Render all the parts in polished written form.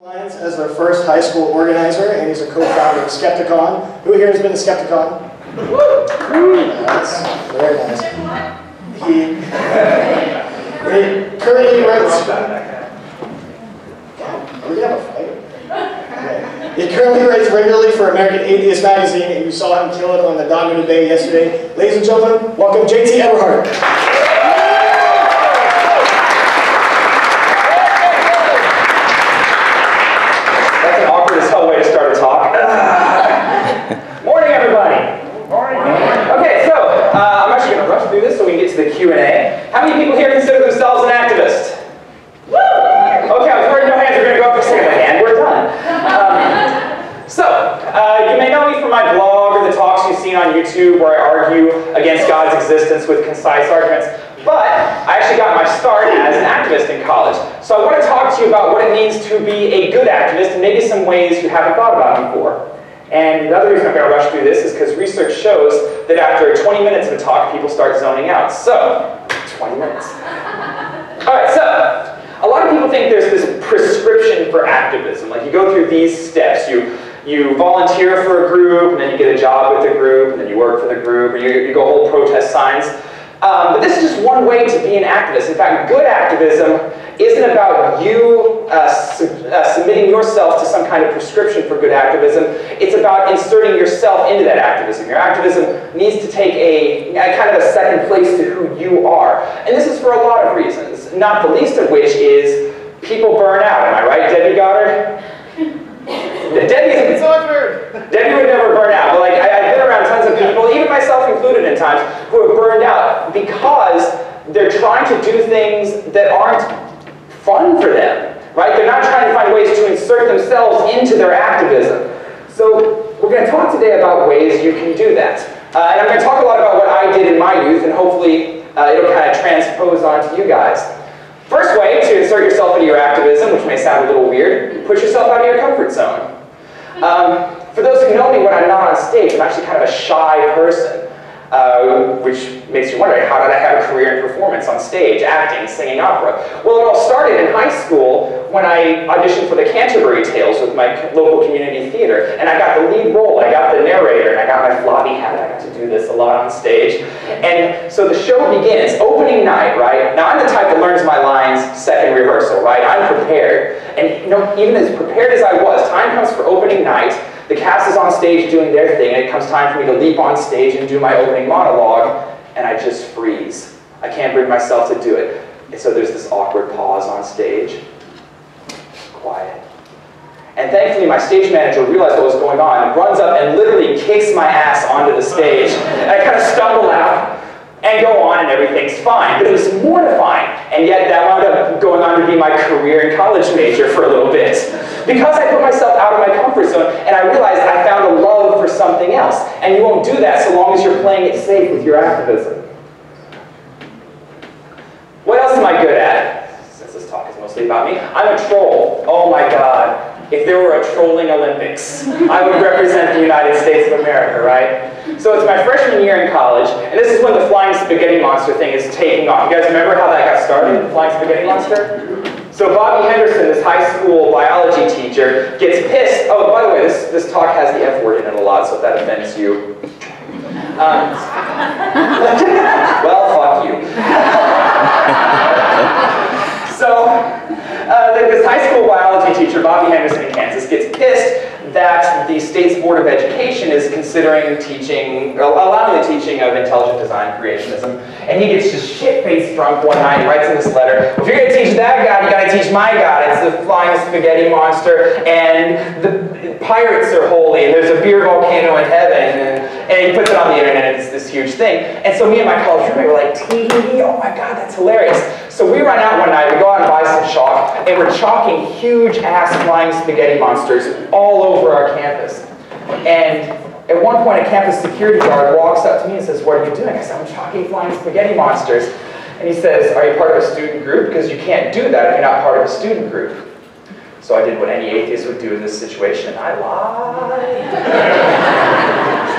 Alliance as their first high school organizer, and he's a co-founder of Skepticon. Who here has been to Skepticon? That's very nice. He currently writes. Are we gonna have a fight? Okay. He currently writes regularly for American Atheist magazine, and you saw him kill it on the Dogma debate yesterday. Ladies and gentlemen, welcome JT Eberhard. Morning, everybody. Morning. Okay, so I'm actually going to rush through this so we can get to the Q&A. How many people here consider themselves an activist? Woo! Okay, I was worried no hands were going to go up for a second, and we're done. You may know me from my blog or the talks you've seen on YouTube where I argue against God's existence with concise arguments. But I actually got my start as an activist in college. So I want to talk to you about what it means to be a good activist and maybe some ways you haven't thought about before. And the other reason I'm going to rush through this is because research shows that after 20 minutes of a talk, people start zoning out. So, 20 minutes. Alright, so, a lot of people think there's this prescription for activism. Like you go through these steps. You volunteer for a group, and then you get a job with the group, and then you work for the group, or you go hold protest signs. But this is just one way to be an activist. In fact, good activism isn't about you submitting yourself to some kind of prescription for good activism. It's about inserting yourself into that activism. Your activism needs to take a kind of a second place to who you are. And this is for a lot of reasons, not the least of which is people burn out. Am I right, Debbie Goddard? Debbie would never burn out, but I've been around tons of people, even myself included in times, who have burned out because they're trying to do things that aren't fun for them, right? They're not trying to find ways to insert themselves into their activism. So we're going to talk today about ways you can do that. And I'm going to talk a lot about what I did in my youth, and hopefully it'll kind of transpose onto you guys. First way to insert yourself into your activism, which may sound a little weird, push yourself out of your comfort zone. For those who know me when I'm not on stage, I'm actually kind of a shy person, which makes you wonder, how did I have a career in performance on stage, acting, singing opera? Well, it all started in high school when I auditioned for the Canterbury Tales with my local community theater, and I got the lead role, I got the narrator, and I got my floppy hat. I got to do this a lot on stage. And so the show begins, opening night, right? Now I'm the type that learns my lines second rehearsal, right? I'm prepared. And even as prepared as I was, time comes for opening night. The cast is on stage doing their thing, and it comes time for me to leap on stage and do my opening monologue, and I just freeze. I can't bring myself to do it. And so there's this awkward pause on stage. Quiet. And thankfully my stage manager realized what was going on and runs up and literally kicks my ass onto the stage. And I kind of stumble out and go on, and everything's fine. But it was mortifying, and yet that wound up going on to be my career and college major for a little bit. Because I put myself out of my comfort zone, and I realized I found a love for something else. And you won't do that so long as you're playing it safe with your activism. What else am I good at? Since this talk is mostly about me, I'm a troll. Oh my God. If there were a trolling Olympics, I would represent the United States of America, right? So it's my freshman year in college, and this is when the flying spaghetti monster thing is taking off. You guys remember how that got started, the flying spaghetti monster? So Bobby Henderson, this high school biology teacher, gets pissed. Oh, by the way, this talk has the F word in it a lot, so if that offends you. Well, fuck you. This high school biology teacher, Bobby Henderson in Kansas, gets pissed that the state's Board of Education is considering allowing the teaching of intelligent design creationism. And he gets just shit-faced drunk one night and writes in this letter, well, if you're going to teach that God, you got to teach my God. It's the flying spaghetti monster, and the pirates are holy, and there's a beer volcano in heaven, and he puts it on the internet, and it's this huge thing. And so me and my college roommate were like, tee-hee-hee, oh my God, that's hilarious. So we run out one night, we go out and buy some chalk, and we're chalking huge-ass flying spaghetti monsters all over our campus. And at one point, a campus security guard walks up to me and says, what are you doing? I said, I'm chalking flying spaghetti monsters. And he says, are you part of a student group? Because you can't do that if you're not part of a student group. So I did what any atheist would do in this situation, and I lied.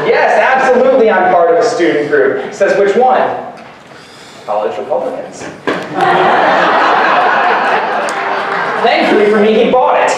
Yes, absolutely I'm part of a student group. He says, which one? College Republicans. Thankfully for me, he bought it.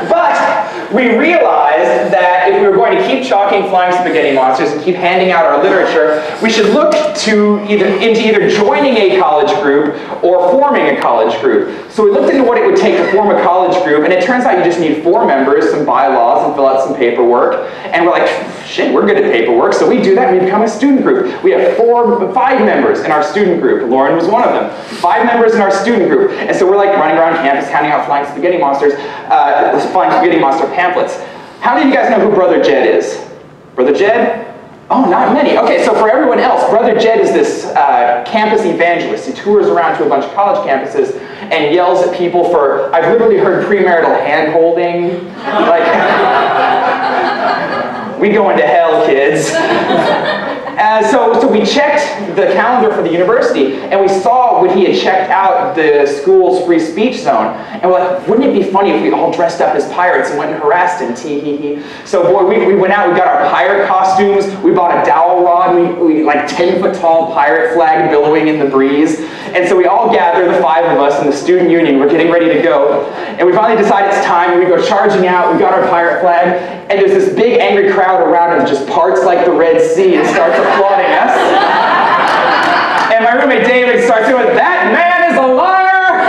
But we realized that if we were going to keep chalking flying spaghetti monsters and keep handing out our literature, we should look into either joining a college group or forming a college group. So we looked into what it would take to form a college group, and it turns out you just need 4 members, some bylaws, and fill out some paperwork. And we're like, shit, we're good at paperwork, so we do that and we become a student group. We have 5 members in our student group. Lauren was one of them. 5 members in our student group. And so we're like running around campus handing out flying spaghetti monsters, flying spaghetti monster pamphlets. How many of you guys know who Brother Jed is? Brother Jed? Oh, not many. Okay, so for everyone else, Brother Jed is this campus evangelist. He tours around to a bunch of college campuses and yells at people for, I've literally heard premarital hand-holding. Like, we going to hell, kids. So we checked the calendar for the university, and we saw when he had checked out the school's free speech zone. And we're like, wouldn't it be funny if we all dressed up as pirates and went and harassed him? Tee-hee-hee. So boy, we went out, we got our pirate costumes, we bought a dowel rod, we like 10-foot-tall pirate flag billowing in the breeze. And so we all gathered, the 5 of us in the student union, we're getting ready to go. And we finally decide it's time, and we go charging out, we got our pirate flag, and there's this big angry crowd around us that just parts like the Red Sea and starts applauding us. And my roommate David starts doing, "That man is a liar!"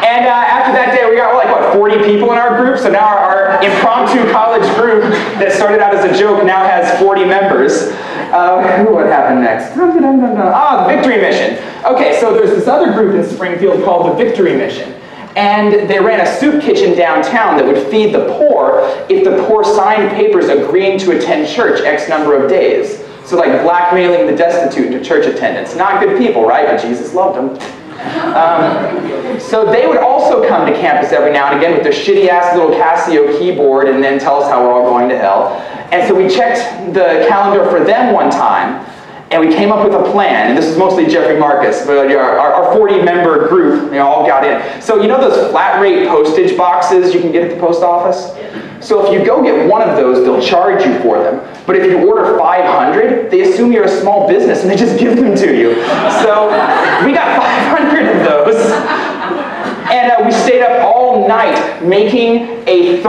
And after that day, we got like, what, 40 people in our group? So now our impromptu college group that started out as a joke now has 40 members. What happened next? Ah, the Victory Mission. Okay, so there's this other group in Springfield called the Victory Mission. And they ran a soup kitchen downtown that would feed the poor if the poor signed papers agreeing to attend church X number of days. So like blackmailing the destitute into church attendance. Not good people, right? But Jesus loved them. So they would also come to campus every now and again with their shitty-ass little Casio keyboard and then tell us how we're all going to hell. And so we checked the calendar for them one time, and we came up with a plan, and this is mostly Jeffrey Marcus, but our 40-member group, all got in. So you know those flat-rate postage boxes you can get at the post office? So if you go get one of those, they'll charge you for them. But if you order 500, they assume you're a small business and they just give them to you. So we got 500 of those. And we stayed up all night making a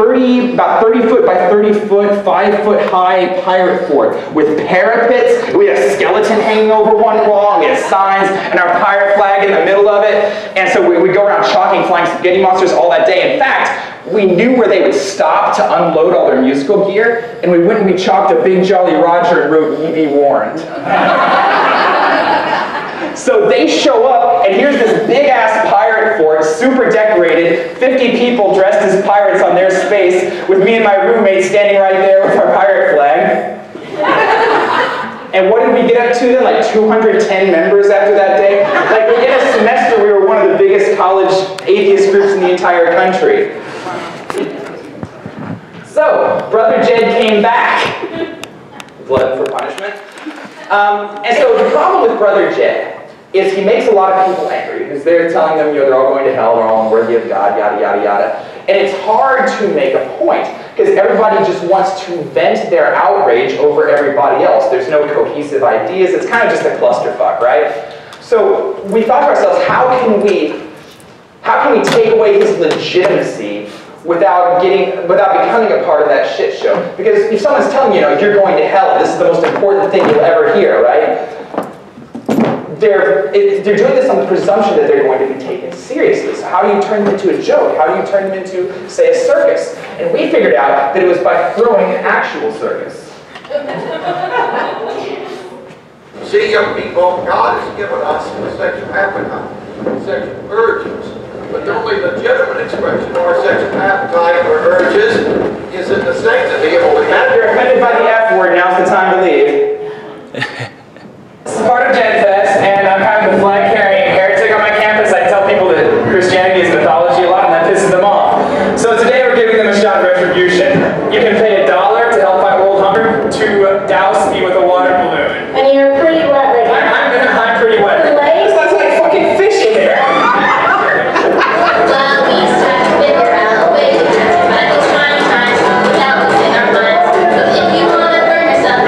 about 30 foot by 30 foot, 5 foot high pirate fort with parapets. We had a skeleton hanging over one wall, we had signs, and our pirate flag in the middle of it. And so we go around chalking flying spaghetti monsters all that day. In fact, we knew where they would stop to unload all their musical gear, and we went and we chalked a big Jolly Roger and wrote, "Ye be warned." So they show up, and here's this big-ass pirate fort, super decorated, 50 people dressed as pirates on their space, with me and my roommate standing right there with our pirate flag. And what did we get up to then? Like 210 members after that day? Like within a semester, we were one of the biggest college atheist groups in the entire country. So, Brother Jed came back. Blood for punishment. And so the problem with Brother Jed is he makes a lot of people angry because they're telling them, they're all going to hell, they're all unworthy of God, yada, yada, yada. And it's hard to make a point because everybody just wants to vent their outrage over everybody else. There's no cohesive ideas. It's kind of just a clusterfuck, right? So we thought to ourselves, how can we take away his legitimacy without becoming a part of that shit show? Because if someone's telling you, you're going to hell, this is the most important thing you'll ever hear, right? They're doing this on the presumption that they're going to be taken seriously. So how do you turn them into a joke? How do you turn them into, say, a circus? And we figured out that it was by throwing an actual circus. See, young people, God has given us a sexual appetite, sexual urges. But the only legitimate expression of our sexual appetite or urges is in the sanctity of holy. If you're offended by the F word, now's the time to leave. This is part of Gen Fest, and I'm kind of the flag-carrying heretic on my campus. I tell people that Christianity is mythology a lot, and that pisses them off. So today we're giving them a shot of retribution. You can pay $1 to help fight world hunger to douse me with a water balloon. And you're pretty wet right now. I'm pretty wet. The legs? That's like fucking fish in there. Well, we used to have to figure out ways to justify these trying times without losing our minds. So if you want to burn yourself,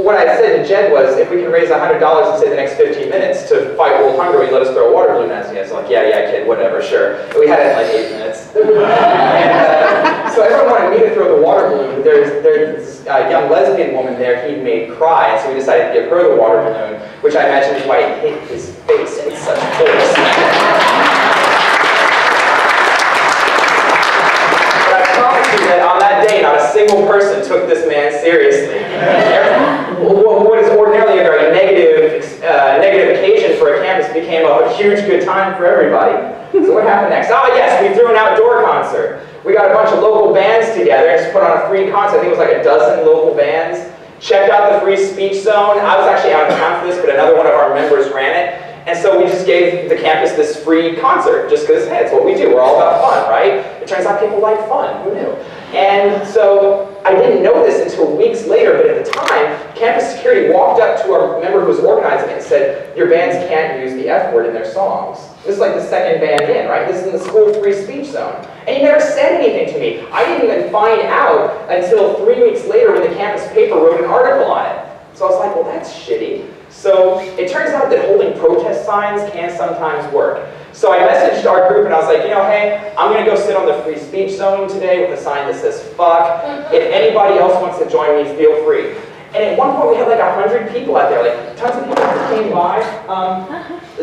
what I said to Jed was, if we can raise $100 in, say, the next 15 minutes to fight world hunger, will you let us throw a water balloon at you? It's like, yeah, kid, whatever, sure. But we had it in like 8 minutes. And, so everyone wanted me to throw the water balloon. There's this young lesbian woman there he'd made cry, and so we decided to give her the water balloon, which I imagine is why he hit his face with such force. That on that day, not a single person took this man seriously. What is ordinarily a very negative occasion for a campus became a huge good time for everybody. So what happened next? Oh yes, we threw an outdoor concert. We got a bunch of local bands together and just put on a free concert. I think it was like a dozen local bands. Checked out the free speech zone. I was actually out of town for this, but another one of our members ran it. And so we just gave the campus this free concert, just because, hey, it's what we do. We're all about fun, right? It turns out people like fun. Who knew? And so I didn't know this until weeks later, but at the time, campus security walked up to our member who was organizing it and said, your bands can't use the F word in their songs. This is like the second band in, right? This is in the school free speech zone. And he never said anything to me. I didn't even find out until 3 weeks later when the campus paper wrote an article on it. So I was like, well, that's shitty. So it turns out that holding protest signs can sometimes work. So I messaged our group and I was like, you know, hey, I'm going to go sit on the free speech zone today with a sign that says fuck. If anybody else wants to join me, feel free. And at one point we had like 100 people out there, like tons of people came by.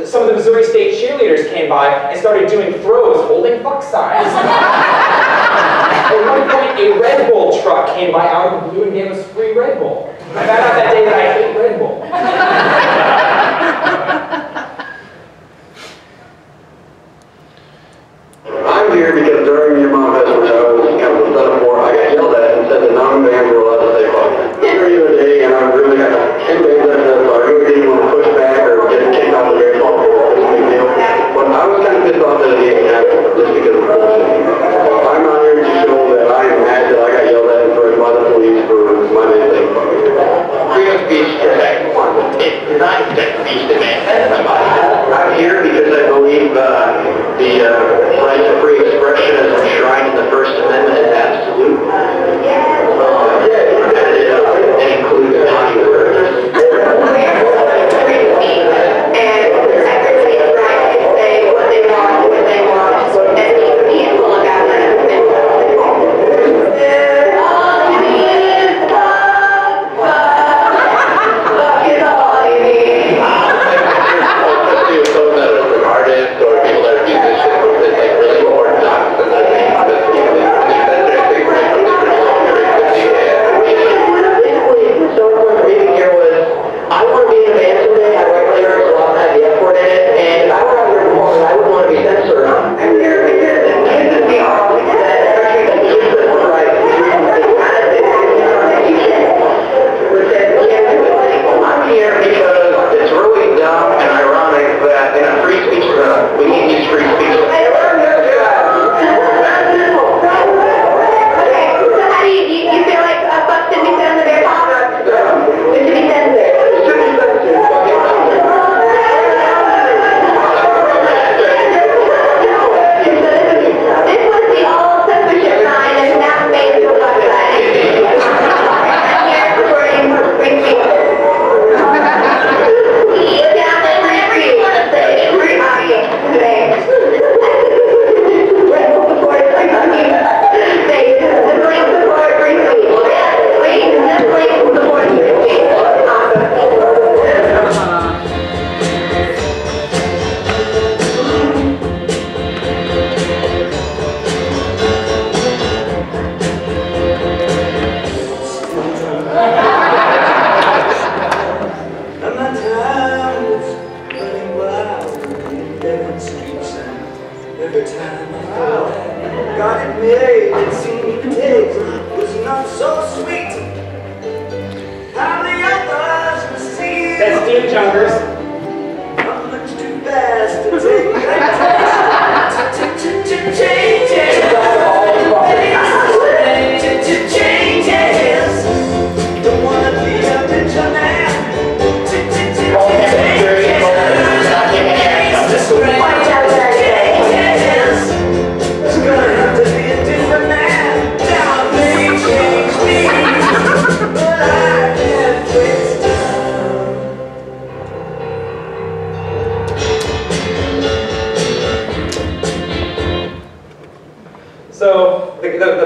Some of the Missouri State cheerleaders came by and started doing throws holding fuck signs. At one point a Red Bull truck came by out of the blue and gave us free Red Bull. I found out that day that I hate Red Bull. I'm here because during your mom festival, I was kind of set up for, I got yelled at and said that non-bands were allowed to say fuck. Here the other day, and I really got 10 bands that said, so I really didn't want to push back or get kicked off the very phone. It was a big deal. But I was kind of pissed off that it didn't happen just because of bullshit. I'm not here to show that I am mad that I got yelled at and threatened by the police for my name saying fuck. Freedom of speech today. It's not speech demand. I'm here because I believe the right to free expression as enshrined in the First Amendment is absolute. It includes naughty words. And everybody is right to say what they want, when they want, and be peaceful about it.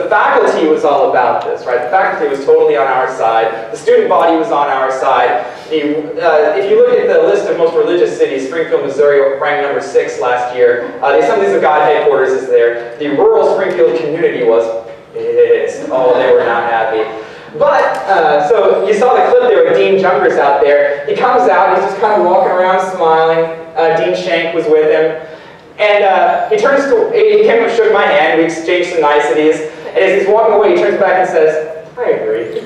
The faculty was all about this, right? The faculty was totally on our side. The student body was on our side. If you look at the list of most religious cities, Springfield, Missouri ranked number 6 last year. The Assemblies of God headquarters is there. The rural Springfield community was pissed. Oh, they were not happy. But, so you saw the clip there with Dean Junkers out there. He comes out, he's just kind of walking around smiling. Dean Shank was with him. And he came up, shook my hand, we exchanged some niceties. And as he's walking away, he turns back and says, I agree.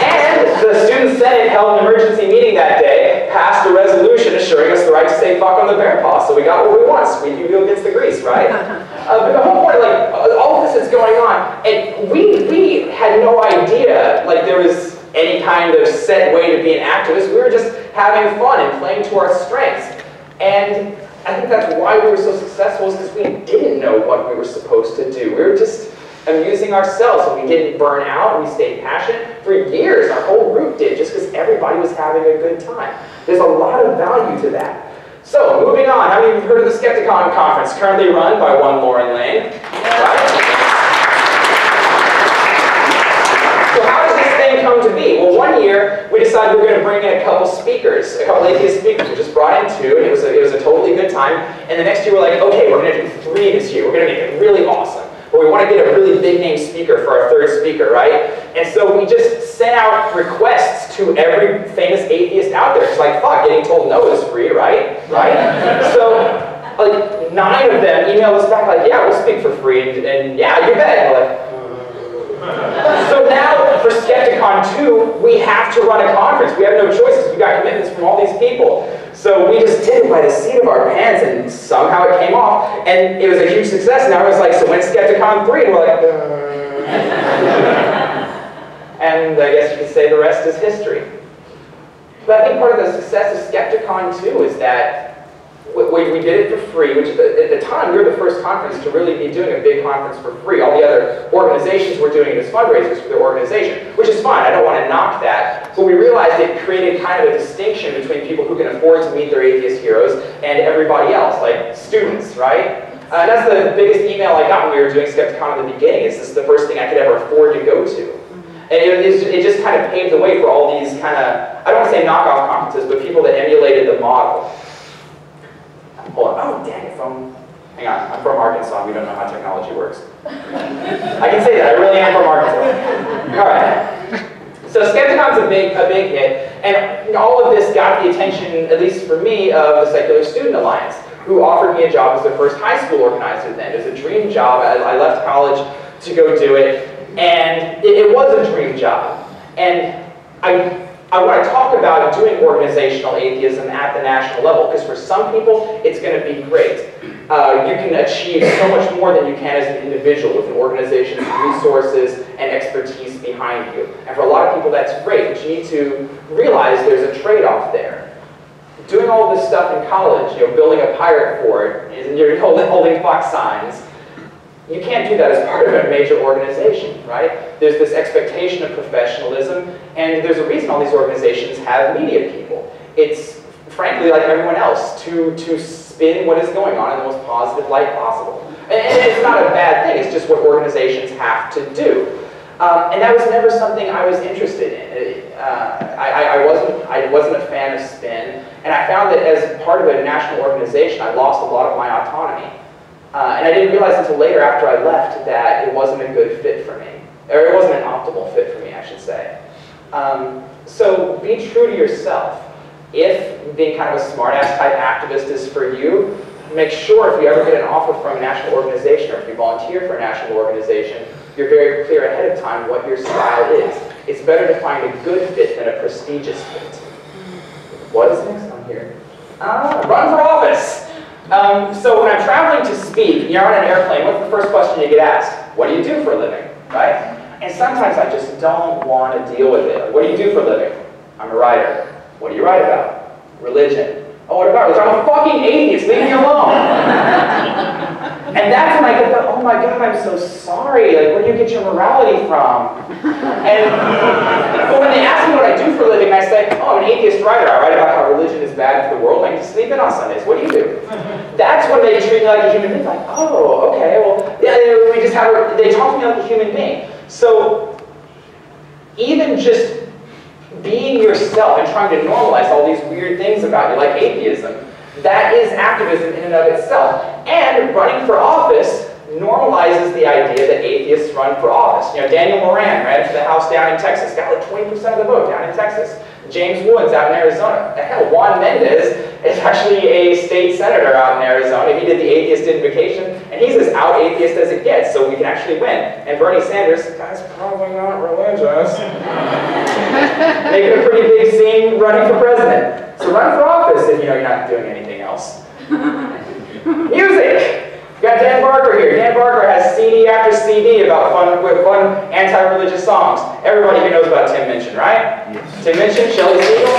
And the Student Senate held an emergency meeting that day, passed a resolution assuring us the right to say fuck on the bear paw. So we got what we want. Squeaky wheel gets the grease, right? But the whole point, like, all of this is going on, and we had no idea, like, there was any kind of set way to be an activist. We were just having fun and playing to our strengths. And I think that's why we were so successful, is because we didn't know what we were supposed to do. We were just amusing ourselves, and we didn't burn out, and we stayed passionate. For years, our whole group did, just because everybody was having a good time. There's a lot of value to that. So, moving on, how many of you have heard of the Skepticon conference, currently run by one Lauren Lane? Right? So how does this thing come to be? Well, one year, we decided we were going to bring in a couple speakers, a couple atheist speakers. We just brought in 2, and it was a totally good time. And the next year, we're like, okay, we're going to do 3 this year. We're going to make it really awesome. But we want to get a really big name speaker for our 3rd speaker, right? And so we just sent out requests to every famous atheist out there. It's like, fuck, getting told no is free, right? So, like, 9 of them emailed us back like, yeah, we'll speak for free, and yeah, you bet. And we're like, so now, for Skepticon 2, we have to run a conference. We have no choices. We got commitments from all these people. So we just did it by the seat of our pants, and somehow it came off. And it was a huge success. And I was like, so when's Skepticon 3? And we're like, and I guess you could say the rest is history. But I think part of the success of Skepticon 2 is that we did it for free, which at the time we were the first conference to really be doing a big conference for free. All the other organizations were doing it as fundraisers for their organization, which is fine. I don't want to knock that. But we realized it created kind of a distinction between people who can afford to meet their atheist heroes and everybody else, like students, right? That's the biggest email I got when we were doing Skepticon at the beginning. Is this is the first thing I could ever afford to go to? And it just kind of paved the way for all these kind of, I don't want to say knockoff conferences, but people that emulated the model. Hold on. Oh, dang it, phone. Hang on, I'm from Arkansas. We don't know how technology works. I can say that. I really am from Arkansas. All right. So Skepticon's a big hit, and all of this got the attention, at least for me, of the Secular Student Alliance, who offered me a job as their first high school organizer then. It was a dream job. I left college to go do it, and it was a dream job. And I want to talk about doing organizational atheism at the national level, because for some people, it's going to be great. You can achieve so much more than you can as an individual with an organization's resources and expertise behind you. And for a lot of people, that's great, but you need to realize there's a trade-off there. Doing all of this stuff in college, building a pirate fort, and you're holding clock signs, you can't do that as part of a major organization, right? There's this expectation of professionalism, and there's a reason all these organizations have media people. It's, frankly, like everyone else, to spin what is going on in the most positive light possible. And it's not a bad thing, it's just what organizations have to do. And that was never something I was interested in. I wasn't a fan of spin, and I found that as part of a national organization, I lost a lot of my autonomy. And I didn't realize until later after I left that it wasn't a good fit for me. Or it wasn't an optimal fit for me, I should say. So be true to yourself. If being kind of a smart-ass type activist is for you, make sure if you ever get an offer from a national organization or if you volunteer for a national organization, you're very clear ahead of time what your style is. It's better to find a good fit than a prestigious fit. What is next on here? Run for office! So when I'm traveling to speak, you're on an airplane, what's the first question you get asked? What do you do for a living, right? And sometimes I just don't want to deal with it. What do you do for a living? I'm a writer. What do you write about? Religion. Oh, what about religion? I'm a fucking atheist, leave me alone. And that's when I get the, oh my God, I'm so sorry. Like, where do you get your morality from? But when they ask me what I do for a living, I say, oh, I'm an atheist writer. I write about how religion is bad for the world. I can sleep in on Sundays. What do you do? That's when they treat me like a human being. Like, oh, okay, well, yeah, we just have, they talk to me like a human being. So even just being yourself and trying to normalize all these weird things about you, like atheism, that is activism in and of itself. And running for office normalizes the idea that atheists run for office. You know, Daniel Moran ran for the House down in Texas, got like 20% of the vote down in Texas. James Woods out in Arizona. Hell, Juan Mendez is actually a state senator out in Arizona. He did the atheist invocation, and he's as out atheist as it gets, so we can actually win. And Bernie Sanders, guy's probably not religious, making a pretty big scene running for president. So run for office if you know you're not doing anything else. Music! We've got Dan Barker here. Dan Barker has CD after CD about fun anti-religious songs. Everybody here knows about Tim Minchin, right? Yes. Tim Minchin, Shelley Siegel.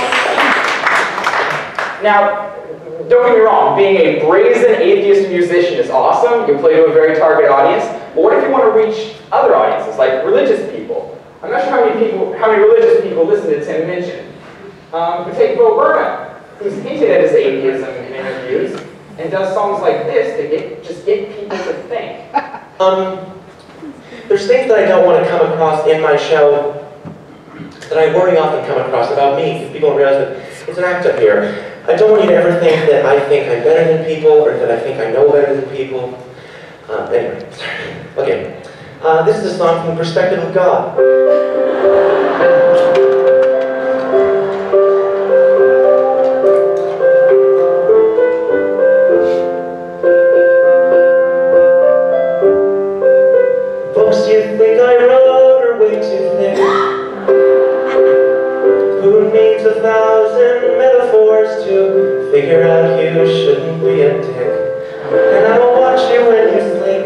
Now, don't get me wrong, being a brazen atheist musician is awesome. You can play to a very target audience. But what if you want to reach other audiences, like religious people? I'm not sure how many religious people listen to Tim Minchin. But take Bo Burnham, who's hinted at his atheism in interviews, and does songs like this that just get people to think. There's things that I don't want to come across in my show that I worry often come across about me. People don't realize that it's an act up here. I don't want you to ever think that I think I'm better than people or that I think I know better than people. Anyway, okay. This is a song from the perspective of God. Books you think I wrote are way too thick. Who needs 1,000 metaphors to figure out you shouldn't be a dick? And I will watch you when you sleep.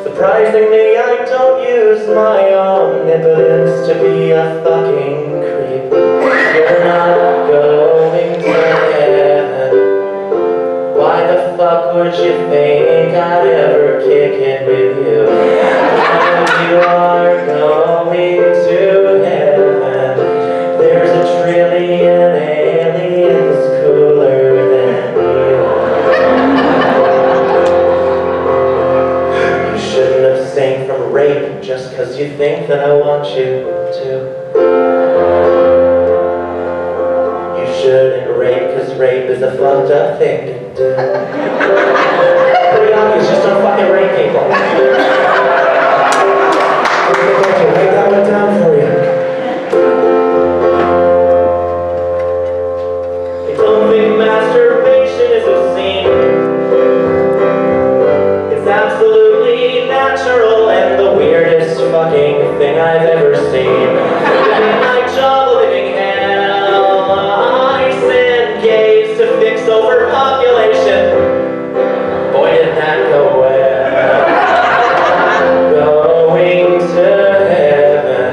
Surprisingly, I don't use my omnipotence to be a fucking creep. You're not going to heaven. Why the fuck would you think I'd ever kick it with you? If you are going to heaven, there's a trillion aliens cooler than you. You shouldn't abstain from rape just because you think that I want you to. You shouldn't rape because rape is a fucked up thing to do. Pretty obvious, just don't fucking rape people. Okay, write that one down for you. I don't think masturbation is obscene. It's absolutely natural and the weirdest fucking thing I've ever seen. Living my job, living hell. I send gays to fix overpopulation. Boy, did that go well. Going to heaven,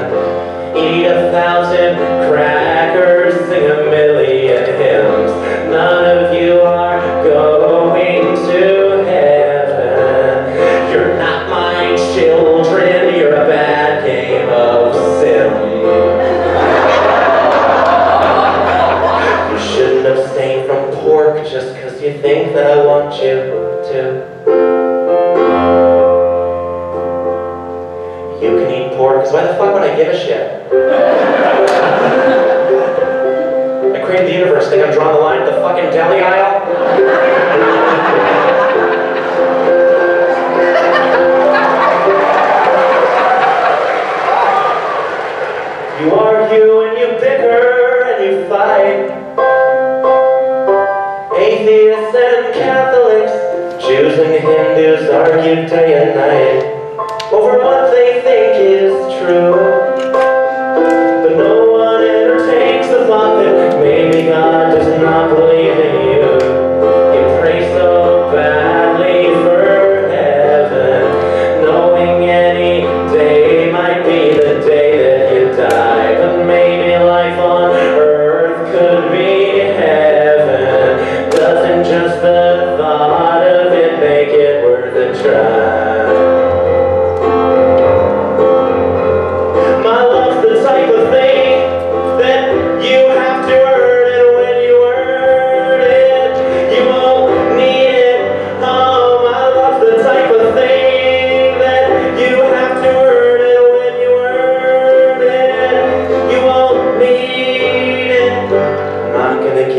eat 1,000 crackers, sing 1,000,000 hymns. None of you are going to heaven. You're not my children, you're a bad game of sim. You shouldn't abstain from pork just because you think that I want you to. You can eat pork, because why the fuck would I give a shit? I created the universe, think I'm drawing the line at the fucking deli aisle? You argue and you bicker and you fight. Atheists and Catholics, Jews and Hindus argue day and night over what they think is true. But no one entertains the thought that maybe God does not believe in you. You pray so badly for heaven, knowing any day might be the day that you die. But maybe life on earth could be heaven. Doesn't just the thought of it make it worth a try?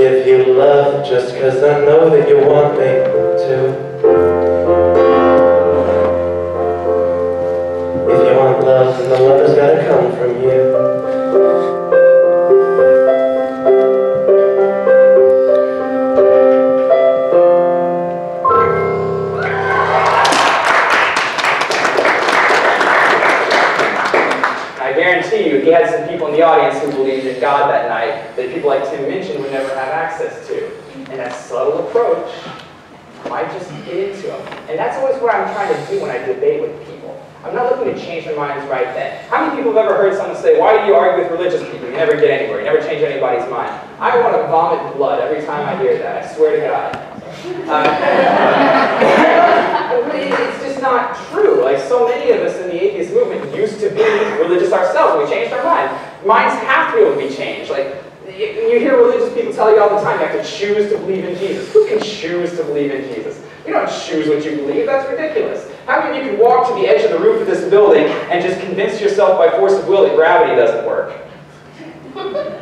give you love just 'cause I know that you want me to. If you want love, then the love has gotta come from you. I guarantee you, he had some people in the audience who believed in God that night that people like Tim Minchin would never have access to. And that subtle approach might just get into them. And that's always what I'm trying to do when I debate with people. I'm not looking to change their minds right then. How many people have ever heard someone say, why do you argue with religious people? You never get anywhere. You never change anybody's mind. I want to vomit blood every time I hear that. I swear to God. It's just not true. Like so many of us in the atheist movement used to be religious ourselves. We changed our mind. Minds have to be able to be changed. Like you hear religious people tell you all the time, you have to choose to believe in Jesus. Who can choose to believe in Jesus? You don't choose what you believe. That's ridiculous. How many of you can walk to the edge of the roof of this building and just convince yourself by force of will that gravity doesn't work?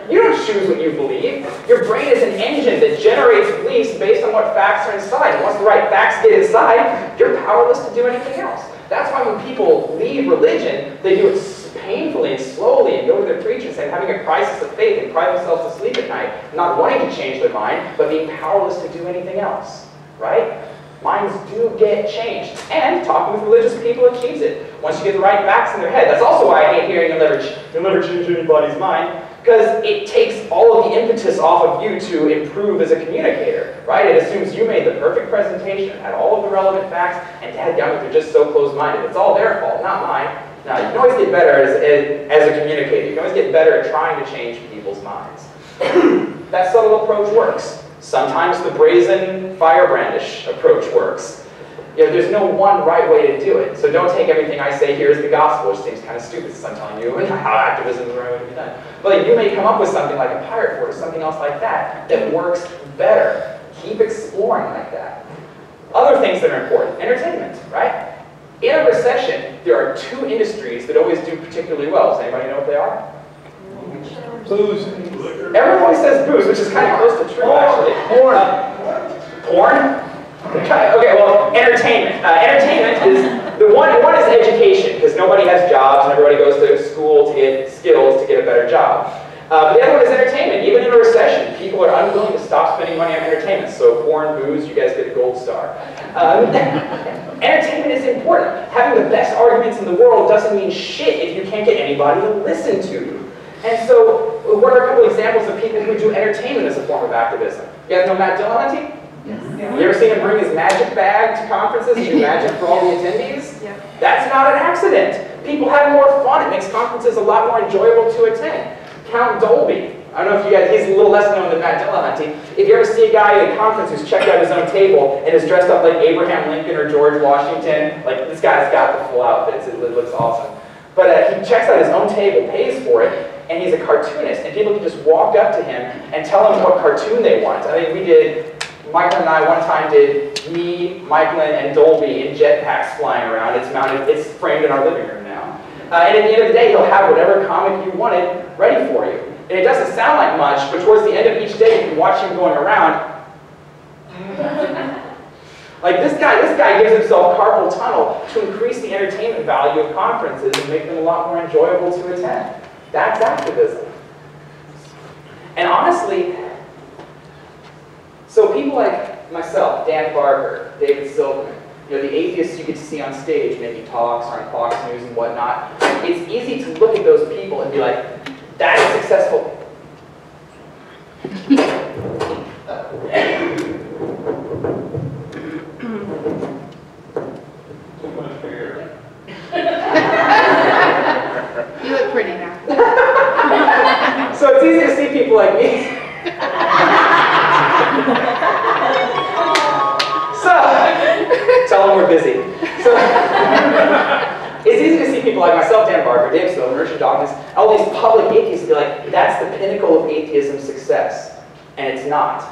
You don't choose what you believe. Your brain is an engine that generates beliefs based on what facts are inside. And once the right facts get inside, you're powerless to do anything else. That's why when people leave religion, they do it painfully and slowly and go to their preacher saying, having a crisis of faith and cry themselves to sleep at night, not wanting to change their mind, but being powerless to do anything else. Right? Minds do get changed. And talking with religious people achieves it. Once you get the right facts in their head. That's also why I hate hearing you'll never change anybody's mind. Because it takes all of the impetus off of you to improve as a communicator, right? It assumes you made the perfect presentation, had all of the relevant facts, and dadgummit, they're just so close-minded. It's all their fault, not mine. Now, you can always get better as a communicator. You can always get better at trying to change people's minds. That subtle approach works. Sometimes the brazen firebrandish approach works. You know, there's no one right way to do it. So don't take everything I say here as the gospel, which seems kind of stupid since I'm telling you how activism is the right way to be done. But you may come up with something like a pirate fort or something else like that that works better. Keep exploring like that. Other things that are important. Entertainment, right? In a recession, there are two industries that always do particularly well. Does anybody know what they are? Booze. Everyone says booze, which is kind of close to true, actually. Porn? Okay, well, entertainment. Entertainment is, the one is education, because nobody has jobs and everybody goes to school to get skills to get a better job. But the other one is entertainment. Even in a recession, people are unwilling to stop spending money on entertainment. So porn, booze, you guys get a gold star. Entertainment is important. Having the best arguments in the world doesn't mean shit if you can't get anybody to listen to you. And so, what are a couple examples of people who do entertainment as a form of activism? You guys know Matt Dillahunty? Yes. Yeah. You ever seen him bring his magic bag to conferences and do magic for all the attendees? Yeah. That's not an accident. People have more fun. It makes conferences a lot more enjoyable to attend. Count Dolby. I don't know if you guys, he's a little less known than Matt Dillahunty. If you ever see a guy at a conference who's checked out his own table and is dressed up like Abraham Lincoln or George Washington, like this guy's got the full outfits, it looks awesome. But he checks out his own table, pays for it, and he's a cartoonist, and people can just walk up to him and tell him what cartoon they want. I think we did, Michael and I one time did me, Michael, and Dolby in jetpacks flying around. It's framed in our living room now. And at the end of the day, he'll have whatever comic you wanted ready for you. And it doesn't sound like much, but towards the end of each day, you can watch him going around. Like this guy gives himself carpal tunnel to increase the entertainment value of conferences and make them a lot more enjoyable to attend. That's activism. And honestly, so people like myself, Dan Barker, David Silverman, you know, the atheists you get to see on stage making talks or on Fox News and whatnot, it's easy to look at those people and be like, that is successful. You look pretty now. So it's easy to see people like me. So, tell them we're busy. So, it's easy to see people like myself, Dan Barker, Dave Silverman, Richard Dawkins, all these public atheists be like, that's the pinnacle of atheism success. And it's not.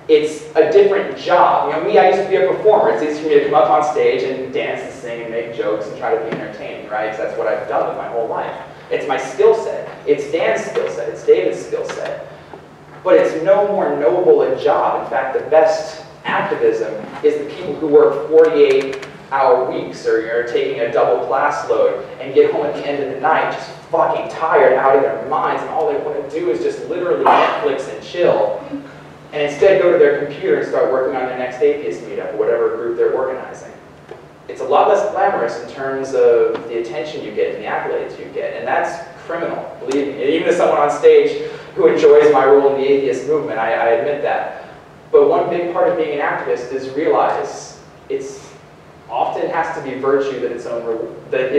It's a different job. You know, me, I used to be a performer. It's easy for me to come up on stage and dance and sing and make jokes and try to be entertaining, right? Because that's what I've done with my whole life. It's my skill set. It's Dan's skill set. It's David's skill set. but it's no more noble a job. In fact, the best activism is the people who work 48-hour weeks or are taking a double class load and get home at the end of the night just fucking tired out of their minds, and all they want to do is just literally Netflix and chill, and instead go to their computer and start working on their next atheist meetup or whatever group they're organizing. It's a lot less glamorous in terms of the attention you get and the accolades you get, and that's criminal, believe me. And even as someone on stage who enjoys my role in the atheist movement, I admit that. But one big part of being an activist is realize it's often has to be virtue that is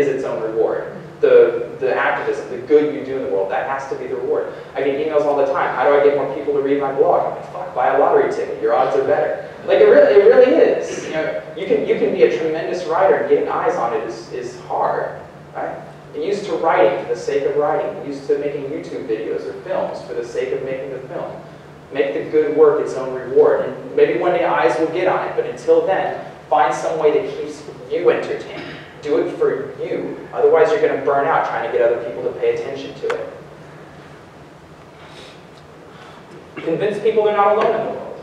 its own reward. The activism, the good you do in the world, that has to be the reward. I get emails all the time. How do I get more people to read my blog? I'm like, fuck, buy a lottery ticket. Your odds are better. Like it really is. You know, you can be a tremendous writer, and getting eyes on it is hard, right? Get used to writing for the sake of writing. Get used to making YouTube videos or films for the sake of making the film. Make the good work its own reward, and maybe one day eyes will get on it. But until then, find some way that keeps you entertained. Do it for you. Otherwise, you're going to burn out trying to get other people to pay attention to it. Convince people they're not alone in the world.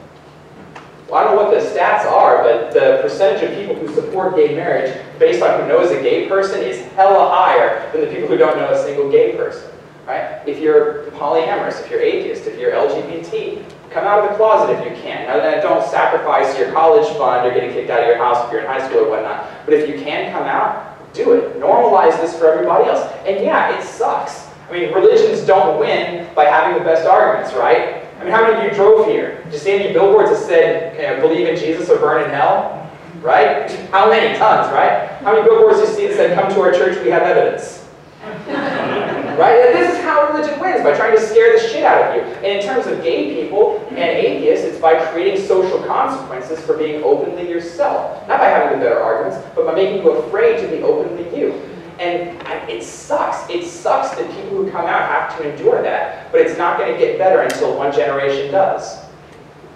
Well, I don't know what the stats are, but the percentage of people who support gay marriage based on who knows a gay person is hella higher than the people who don't know a single gay person. Right? If you're polyamorous, if you're atheist, if you're LGBT, come out of the closet if you can. Now, don't sacrifice your college fund or getting kicked out of your house if you're in high school or whatnot. But if you can come out, do it. Normalize this for everybody else. And yeah, it sucks. I mean, religions don't win by having the best arguments, right? I mean, how many of you drove here? Did you see any billboards that said, believe in Jesus or burn in hell? Right? How many? Tons, right? How many billboards did you see that said, come to our church, we have evidence? Right? And this is how religion wins, by trying to scare the shit out of you. And in terms of gay people and atheists, it's by creating social consequences for being openly yourself. Not by having the better arguments, but by making you afraid to be openly you. And it sucks. It sucks that people who come out have to endure that. But it's not going to get better until one generation does.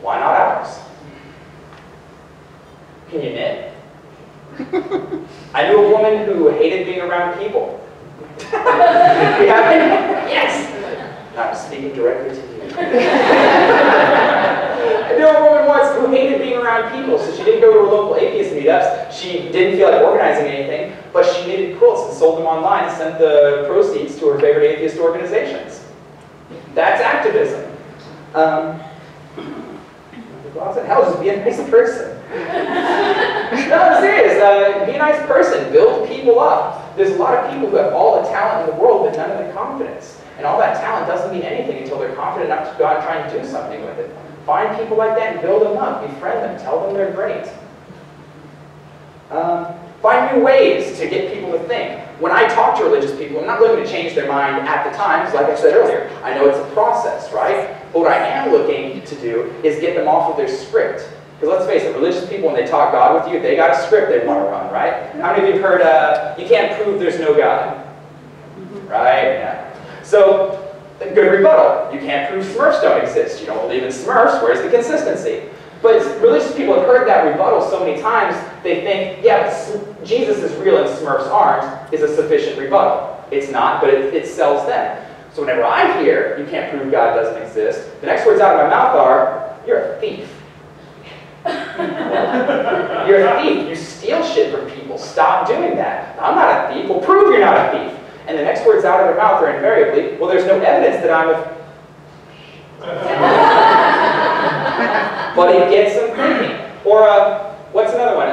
Why not ours? Can you knit? I knew a woman who hated being around people. We have it? Yes! I'm speaking directly to you. I knew a woman once who hated being around people, so she didn't go to her local atheist meetups. She didn't feel like organizing anything, but she knitted quilts and sold them online and sent the proceeds to her favorite atheist organizations. That's activism. Well, hell, just be a nice person. No, I'm serious. Be a nice person. Build people up. There's a lot of people who have all the talent in the world, but none of the confidence. And all that talent doesn't mean anything until they're confident enough to go out and try and do something with it. Find people like that and build them up. Befriend them. Tell them they're great. Find new ways to get people to think. When I talk to religious people, I'm not looking to change their mind at the time, because like I said earlier, I know it's a process, right? But what I am looking to do is get them off of their script. Because let's face it, religious people, when they talk God with you, they got a script they want to run, right? How many of you have heard, you can't prove there's no God? Right? Yeah. So, a good rebuttal. You can't prove Smurfs don't exist. You don't believe in Smurfs, where's the consistency? But religious people have heard that rebuttal so many times, they think, yeah, but Jesus is real and Smurfs aren't, is a sufficient rebuttal. It's not, but it sells them. So whenever I hear, you can't prove God doesn't exist, the next words out of my mouth are, you're a thief. You're a thief. You steal shit from people. Stop doing that. I'm not a thief. Well, prove you're not a thief. And the next words out of their mouth are invariably, well, there's no evidence that I'm a... But it gets them thinking. Or, what's another one?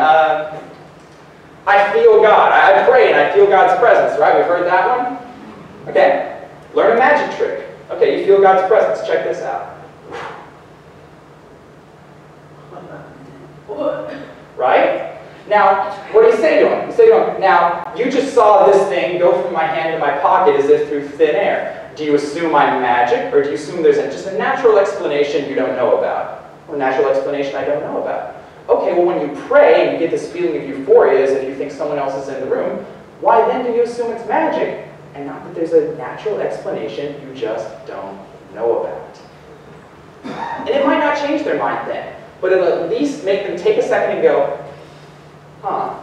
I feel God. I pray and I feel God's presence, right? We've heard that one? Okay. Learn a magic trick. Okay, you feel God's presence. Check this out. Right? Now, what do you say to him? You say to him, now, you just saw this thing go from my hand to my pocket as if through thin air. Do you assume I'm magic, or do you assume there's just a natural explanation you don't know about? Well, a natural explanation I don't know about. Okay, well, when you pray and you get this feeling of euphoria as if you think someone else is in the room, why then do you assume it's magic? And not that there's a natural explanation you just don't know about. And it might not change their mind then, but it'll at least make them take a second and go, huh.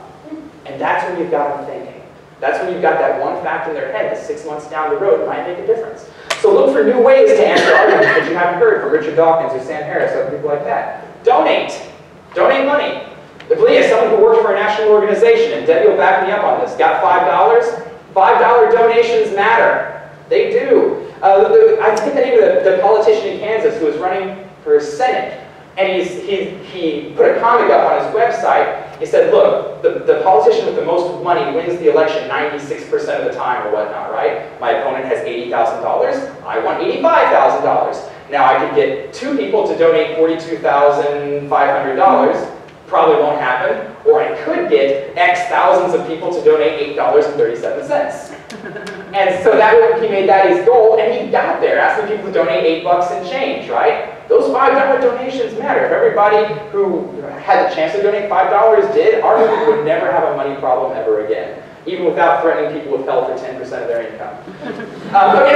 And that's when you've got them thinking. That's when you've got that one fact in their head that 6 months down the road might make a difference. So look for new ways to answer arguments that you haven't heard from or Richard Dawkins or Sam Harris, other people like that. Donate. Donate money. As someone who worked for a national organization, and Debbie will back me up on this, got $5? $5 donations matter. They do. I think the name of the politician in Kansas who was running for Senate, and he put a comic up on his website. He said, look, the politician with the most money wins the election 96% of the time or whatnot, right? My opponent has $80,000. I want $85,000. Now I could get 2 people to donate $42,500. Probably won't happen. Or I could get X thousands of people to donate $8.37. And so he made that his goal, and he got there, asking people to donate $8 and change, right? Those $5 donations matter. If everybody who had the chance to donate $5 did, our movement would never have a money problem ever again, even without threatening people with health for 10% of their income. And of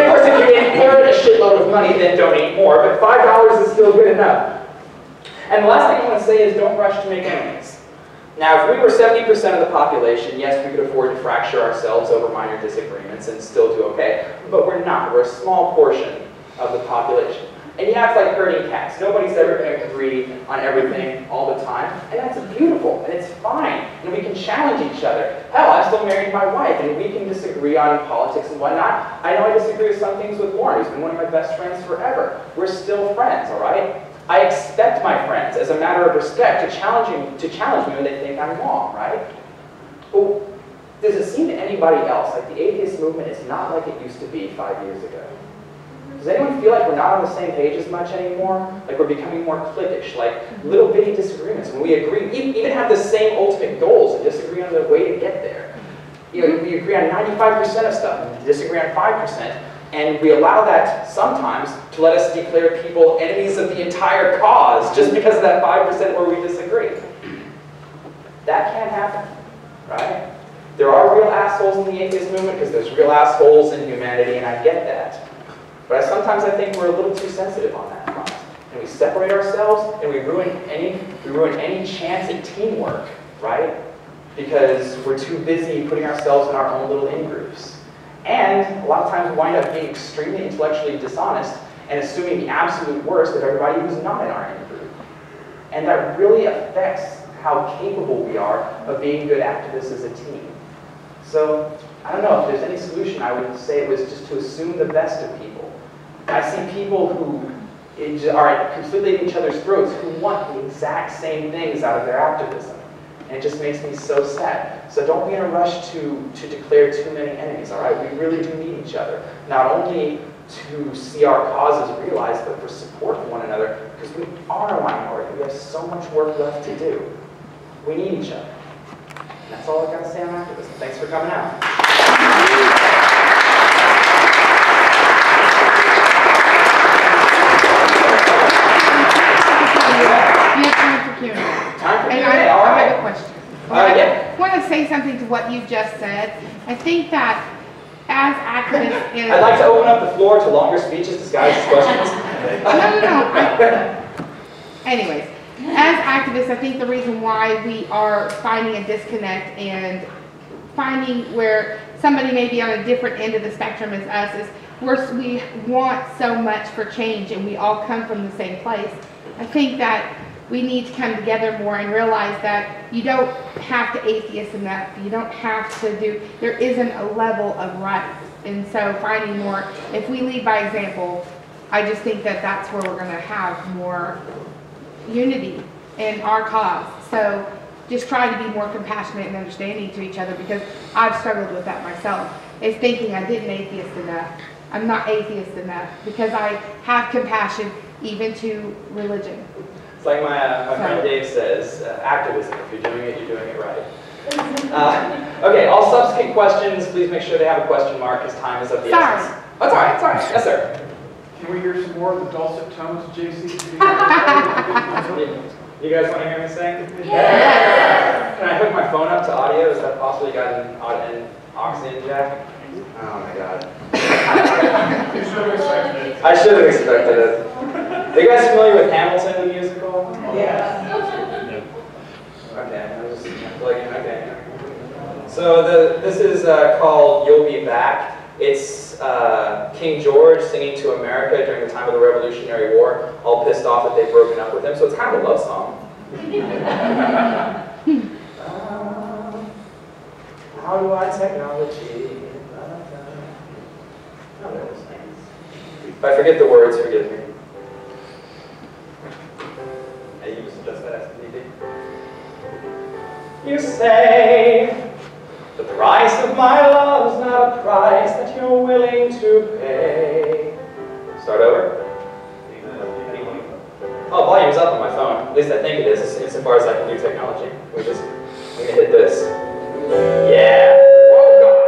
course, if you inherit a shitload of money, then donate more, but $5 is still good enough. And the last thing I want to say is don't rush to make enemies. Now, if we were 70% of the population, yes, we could afford to fracture ourselves over minor disagreements and still do okay, but we're not. We're a small portion of the population. And yeah, it's like herding cats. Nobody's ever going to agree on everything all the time, and that's beautiful, and it's fine, and we can challenge each other. Hell, I'm still married to my wife, and we can disagree on politics and whatnot. I know I disagree with some things with Warren, who's been one of my best friends forever. We're still friends, all right? I expect my friends, as a matter of respect, to challenge me when they think I'm wrong, right? But does it seem to anybody else like the atheist movement is not like it used to be 5 years ago? Does anyone feel like we're not on the same page as much anymore? Like we're becoming more cliquish, like little bitty disagreements when we agree, even have the same ultimate goals and disagree on the way to get there. You know, we agree on 95% of stuff and disagree on 5%. And we allow that sometimes to let us declare people enemies of the entire cause just because of that 5% where we disagree. That can't happen, right? There are real assholes in the atheist movement because there's real assholes in humanity, and I get that. But sometimes I think we're a little too sensitive on that front. And we separate ourselves and we ruin any chance at teamwork, right? Because we're too busy putting ourselves in our own little in-groups. And a lot of times we wind up being extremely intellectually dishonest and assuming the absolute worst of everybody who's not in our in-group. And that really affects how capable we are of being good activists as a team. So, I don't know, if there's any solution, I would say it was just to assume the best of people. I see people who are completely at each other's throats who want the exact same things out of their activism. And it just makes me so sad. So don't be in a rush to declare too many enemies, all right? We really do need each other. Not only to see our causes realized, but for support for one another, because we are a minority. We have so much work left to do. We need each other. And that's all I've got to say on activism. Thanks for coming out. You have time for Q&A. Time for And Q&A, all I have right. a question. Yeah. I want to say something to what you just said. I think that as activists is... I'd like to open up the floor to longer speeches disguised as questions. No. Anyways, as activists, I think the reason why we are finding a disconnect and finding where somebody may be on a different end of the spectrum as us is we want so much for change and we all come from the same place. I think that we need to come together more and realize that you don't have to atheist enough. You don't have to do, there isn't a level of right. And so finding more, if we lead by example, I just think that that's where we're going to have more unity in our cause. So just try to be more compassionate and understanding to each other, because I've struggled with that myself, is thinking I didn't atheist enough. I'm not atheist enough because I have compassion even to religion. It's like my friend Dave says, activism, if you're doing it, you're doing it right. Okay, all subsequent questions, please make sure they have a question mark because time is of the essence. Oh, it's all right, it's all right. Yes, sir. Can we hear some more of the dulcet tones, JC? You guys want to hear me sing? Yeah. Can I hook my phone up to audio? Is that possible? You got an aux in jack? Oh my god. You should have expected it. I should have expected it. Are you guys familiar with Hamilton, the musical? Yeah. Okay, I'm just plugging. Okay. So this is called "You'll Be Back." It's King George singing to America during the time of the Revolutionary War, all pissed off that they've broken up with him, so it's kind of a love song. How do I technology? If I forget the words, forgive me. Hey, you suggest that as the You say the price of my love's not a price that you're willing to pay. Start over. Oh, volume's up on my phone. At least I think it is, insofar as I can do technology. I'm gonna hit this. Yeah. Oh God.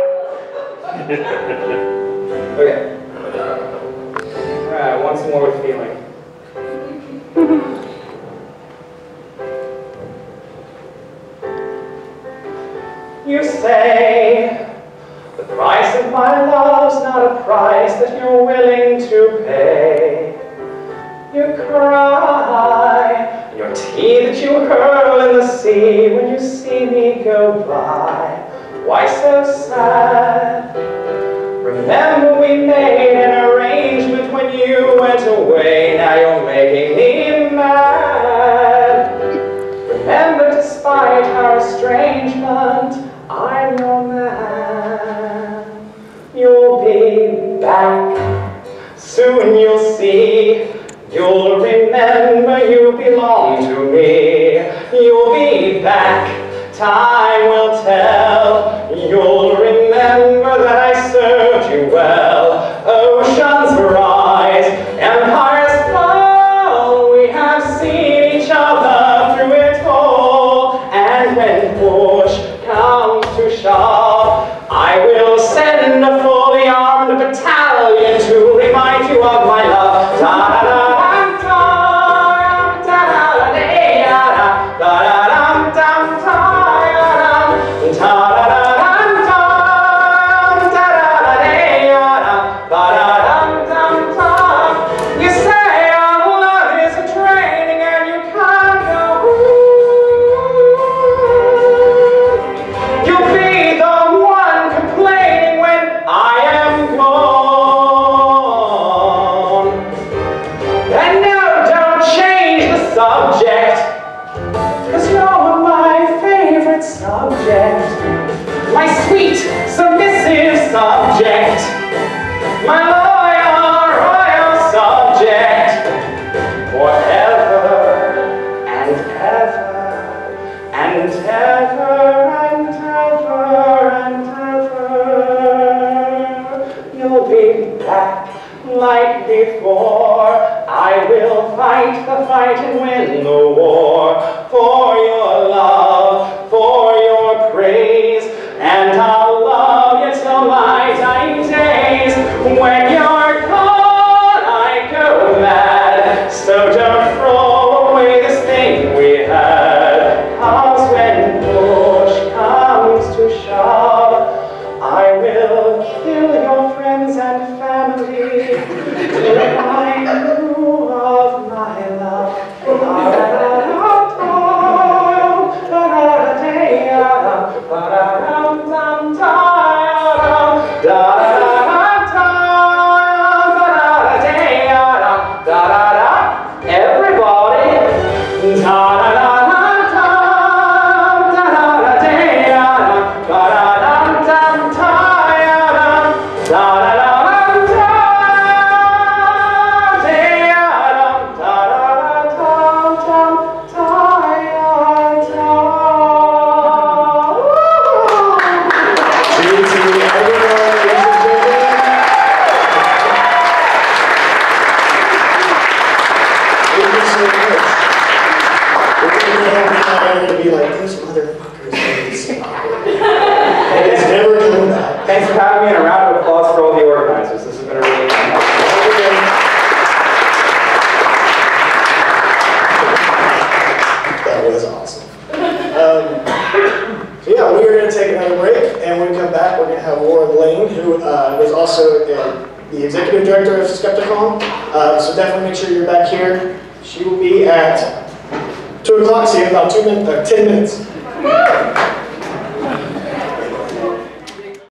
Okay. All right. Once more with feeling. You say the price of my love's not a price that you're willing to pay. You cry, and your tea that you hurl in the sea when you see me go by. Why so sad? Remember we made an arrangement when you went away. Now you're making me mad. Remember, despite our estrangement, I'm your man. You'll be back, soon you'll see. You'll remember you belong to me. You'll be back, time will tell. You'll remember that I served you well. Oceans rise, empires fall. We have seen each other through it all. And when push comes to shove, I will send a fully armed battalion to remind you of my love. And win the war for your love, for your praise, and I'll love you till my dying days. When you're gone, I go mad, so don't throw away this thing we had. 'Cause when push comes to shove, I will kill your friends and family. Remind you of my love. Thanks for having me, and a round of applause for all the organizers. This has been a really fun night. That was awesome. So yeah, we are going to take another break, and when we come back, we're going to have Warren Lane, who was also the executive director of Skepticon. So definitely make sure you're back here. She will be at 2 o'clock, so you have about 10 minutes.